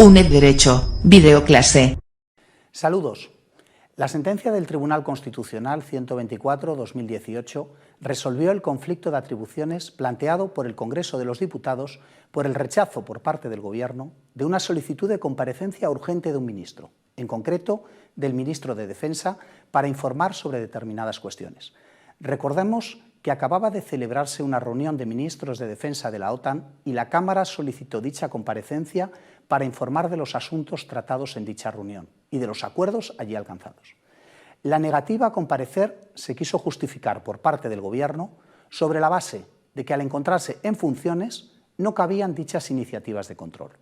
UNED Derecho, videoclase. Saludos. La sentencia del Tribunal Constitucional 124/2018 resolvió el conflicto de atribuciones planteado por el Congreso de los Diputados por el rechazo por parte del Gobierno de una solicitud de comparecencia urgente de un ministro, en concreto del ministro de Defensa, para informar sobre determinadas cuestiones. Recordemos que acababa de celebrarse una reunión de ministros de Defensa de la OTAN y la Cámara solicitó dicha comparecencia para informar de los asuntos tratados en dicha reunión y de los acuerdos allí alcanzados. La negativa a comparecer se quiso justificar por parte del Gobierno sobre la base de que al encontrarse en funciones no cabían dichas iniciativas de control.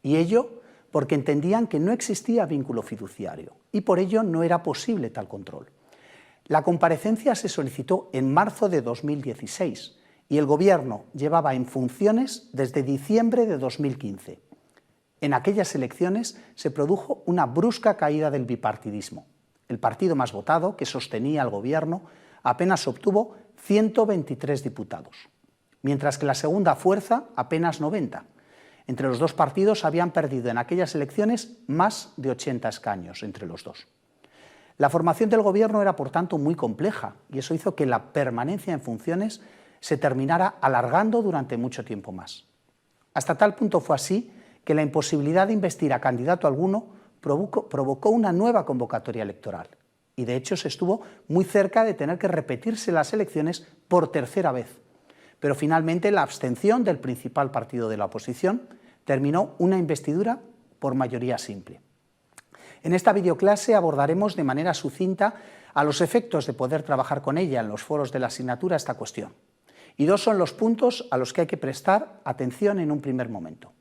Y ello porque entendían que no existía vínculo fiduciario y por ello no era posible tal control. La comparecencia se solicitó en marzo de 2016 y el Gobierno llevaba en funciones desde diciembre de 2015. En aquellas elecciones se produjo una brusca caída del bipartidismo. El partido más votado, que sostenía al Gobierno, apenas obtuvo 123 diputados, mientras que la segunda fuerza apenas 90. Entre los dos partidos habían perdido en aquellas elecciones más de 80 escaños entre los dos. La formación del Gobierno era, por tanto, muy compleja y eso hizo que la permanencia en funciones se terminara alargando durante mucho tiempo más. Hasta tal punto fue así que la imposibilidad de investir a candidato alguno provocó una nueva convocatoria electoral y, de hecho, se estuvo muy cerca de tener que repetirse las elecciones por tercera vez. Pero finalmente la abstención del principal partido de la oposición terminó una investidura por mayoría simple. En esta videoclase abordaremos de manera sucinta a los efectos de poder trabajar con ella en los foros de la asignatura esta cuestión. Y dos son los puntos a los que hay que prestar atención en un primer momento.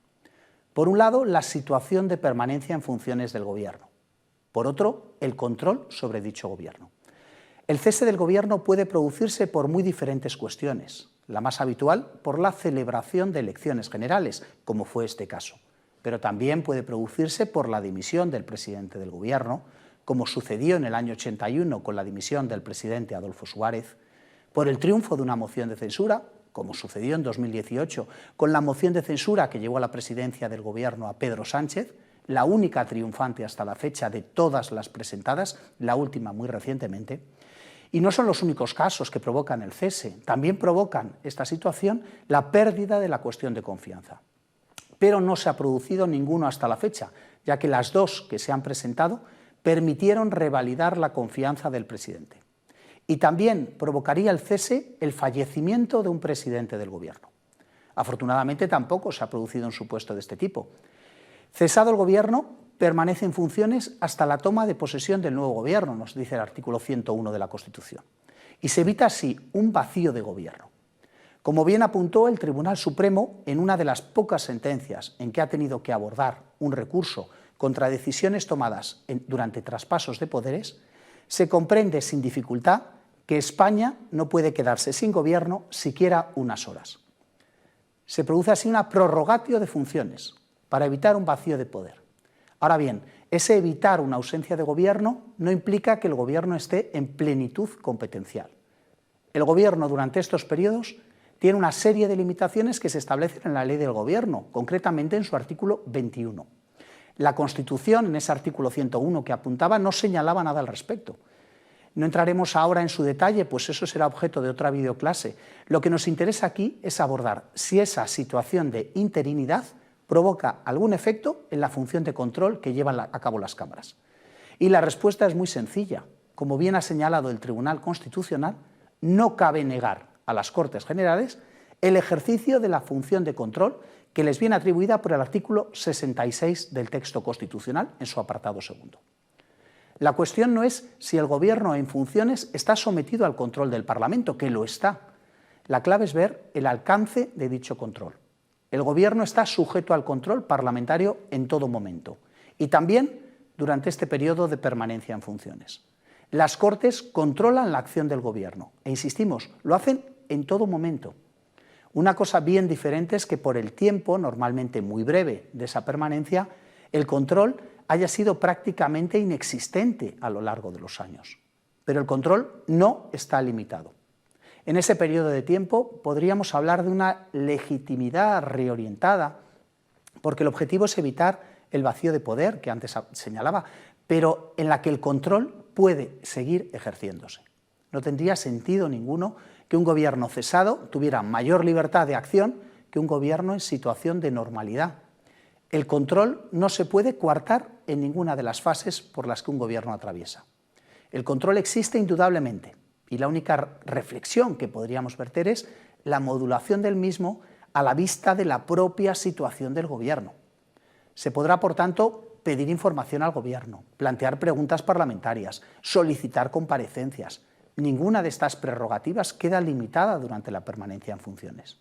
Por un lado, la situación de permanencia en funciones del Gobierno. Por otro, el control sobre dicho Gobierno. El cese del Gobierno puede producirse por muy diferentes cuestiones. La más habitual, por la celebración de elecciones generales, como fue este caso. Pero también puede producirse por la dimisión del presidente del Gobierno, como sucedió en el año 81 con la dimisión del presidente Adolfo Suárez, por el triunfo de una moción de censura, como sucedió en 2018 con la moción de censura que llevó a la presidencia del Gobierno a Pedro Sánchez, la única triunfante hasta la fecha de todas las presentadas, la última muy recientemente. Y no son los únicos casos que provocan el cese, también provocan esta situación la pérdida de la cuestión de confianza. Pero no se ha producido ninguno hasta la fecha, ya que las dos que se han presentado permitieron revalidar la confianza del presidente. Y también provocaría el cese el fallecimiento de un presidente del Gobierno. Afortunadamente tampoco se ha producido un supuesto de este tipo. Cesado el Gobierno, permanece en funciones hasta la toma de posesión del nuevo Gobierno, nos dice el artículo 101 de la Constitución. Y se evita así un vacío de Gobierno. Como bien apuntó el Tribunal Supremo en una de las pocas sentencias en que ha tenido que abordar un recurso contra decisiones tomadas durante traspasos de poderes, se comprende sin dificultad que España no puede quedarse sin Gobierno siquiera unas horas. Se produce así una prorrogatio de funciones para evitar un vacío de poder. Ahora bien, ese evitar una ausencia de Gobierno no implica que el Gobierno esté en plenitud competencial. El Gobierno durante estos periodos tiene una serie de limitaciones que se establecen en la Ley del Gobierno, concretamente en su artículo 21. La Constitución, en ese artículo 101 que apuntaba, no señalaba nada al respecto. No entraremos ahora en su detalle, pues eso será objeto de otra videoclase. Lo que nos interesa aquí es abordar si esa situación de interinidad provoca algún efecto en la función de control que llevan a cabo las cámaras. Y la respuesta es muy sencilla. Como bien ha señalado el Tribunal Constitucional, no cabe negar a las Cortes Generales el ejercicio de la función de control que les viene atribuida por el artículo 66 del texto constitucional en su apartado segundo. La cuestión no es si el Gobierno en funciones está sometido al control del Parlamento, que lo está. La clave es ver el alcance de dicho control. El Gobierno está sujeto al control parlamentario en todo momento y también durante este periodo de permanencia en funciones. Las Cortes controlan la acción del Gobierno e, insistimos, lo hacen en todo momento. Una cosa bien diferente es que por el tiempo, normalmente muy breve, de esa permanencia, el control haya sido prácticamente inexistente a lo largo de los años. Pero el control no está limitado. En ese periodo de tiempo podríamos hablar de una legitimidad reorientada, porque el objetivo es evitar el vacío de poder que antes señalaba, pero en la que el control puede seguir ejerciéndose. No tendría sentido ninguno que un gobierno cesado tuviera mayor libertad de acción que un gobierno en situación de normalidad. El control no se puede coartar en ninguna de las fases por las que un gobierno atraviesa. El control existe indudablemente y la única reflexión que podríamos verter es la modulación del mismo a la vista de la propia situación del gobierno. Se podrá, por tanto, pedir información al gobierno, plantear preguntas parlamentarias, solicitar comparecencias. Ninguna de estas prerrogativas queda limitada durante la permanencia en funciones.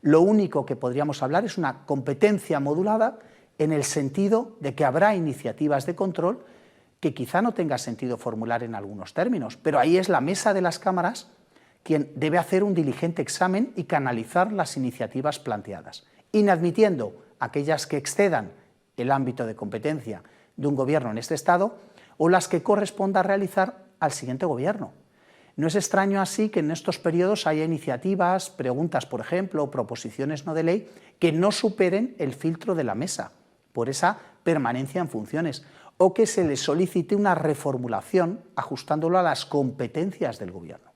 Lo único que podríamos hablar es una competencia modulada en el sentido de que habrá iniciativas de control que quizá no tenga sentido formular en algunos términos, pero ahí es la mesa de las cámaras quien debe hacer un diligente examen y canalizar las iniciativas planteadas, inadmitiendo aquellas que excedan el ámbito de competencia de un gobierno en este Estado o las que corresponda realizar al siguiente gobierno. No es extraño así que en estos periodos haya iniciativas, preguntas, por ejemplo, o proposiciones no de ley que no superen el filtro de la mesa por esa permanencia en funciones o que se les solicite una reformulación ajustándolo a las competencias del gobierno.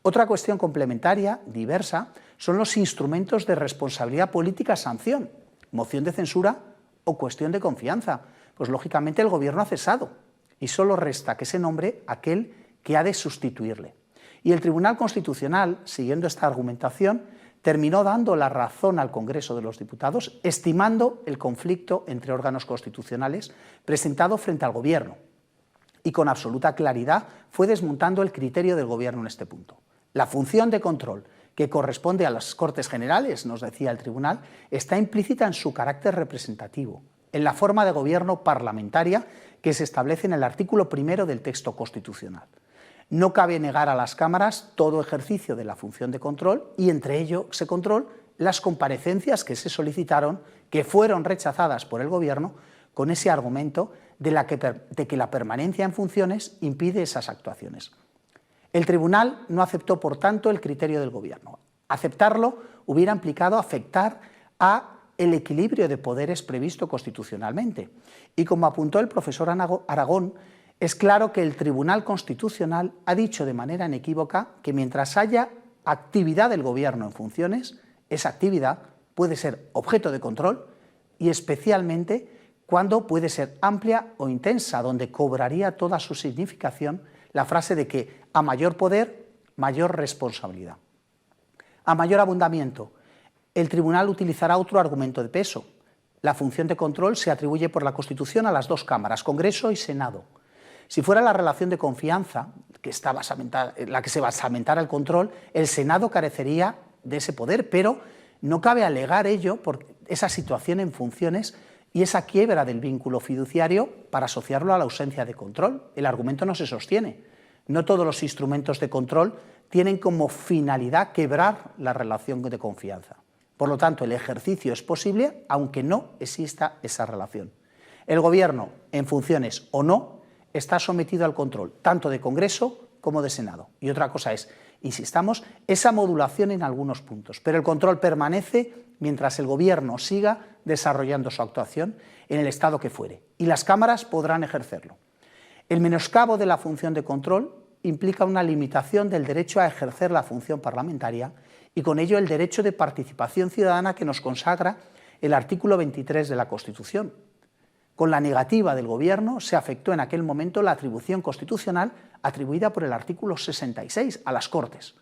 Otra cuestión complementaria, diversa, son los instrumentos de responsabilidad política-sanción, moción de censura o cuestión de confianza. Pues lógicamente el gobierno ha cesado y solo resta que se nombre aquel que ha de sustituirle. Y el Tribunal Constitucional, siguiendo esta argumentación, terminó dando la razón al Congreso de los Diputados, estimando el conflicto entre órganos constitucionales presentado frente al Gobierno. Y con absoluta claridad fue desmontando el criterio del Gobierno en este punto. La función de control que corresponde a las Cortes Generales, nos decía el Tribunal, está implícita en su carácter representativo, en la forma de gobierno parlamentaria que se establece en el artículo 1 del texto constitucional. No cabe negar a las cámaras todo ejercicio de la función de control y entre ello ese control las comparecencias que se solicitaron, que fueron rechazadas por el Gobierno con ese argumento de que la permanencia en funciones impide esas actuaciones. El Tribunal no aceptó, por tanto, el criterio del Gobierno. Aceptarlo hubiera implicado afectar a el equilibrio de poderes previsto constitucionalmente. Y como apuntó el profesor Aragón, es claro que el Tribunal Constitucional ha dicho de manera inequívoca que mientras haya actividad del Gobierno en funciones, esa actividad puede ser objeto de control y especialmente cuando puede ser amplia o intensa, donde cobraría toda su significación la frase de que a mayor poder, mayor responsabilidad. A mayor abundamiento, el Tribunal utilizará otro argumento de peso. La función de control se atribuye por la Constitución a las dos cámaras, Congreso y Senado. Si fuera la relación de confianza la que se basamentara el control, el Senado carecería de ese poder, pero no cabe alegar ello por esa situación en funciones y esa quiebra del vínculo fiduciario para asociarlo a la ausencia de control. El argumento no se sostiene. No todos los instrumentos de control tienen como finalidad quebrar la relación de confianza. Por lo tanto, el ejercicio es posible aunque no exista esa relación. El Gobierno, en funciones o no, está sometido al control tanto de Congreso como de Senado. Y otra cosa es, insistamos, esa modulación en algunos puntos, pero el control permanece mientras el Gobierno siga desarrollando su actuación en el estado que fuere, y las cámaras podrán ejercerlo. El menoscabo de la función de control implica una limitación del derecho a ejercer la función parlamentaria y con ello el derecho de participación ciudadana que nos consagra el artículo 23 de la Constitución. Con la negativa del Gobierno se afectó en aquel momento la atribución constitucional atribuida por el artículo 66 a las Cortes.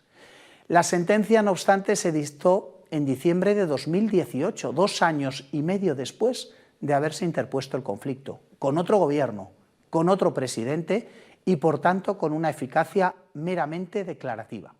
La sentencia, no obstante, se dictó en diciembre de 2018, 2 años y medio después de haberse interpuesto el conflicto, con otro Gobierno, con otro presidente y, por tanto, con una eficacia meramente declarativa.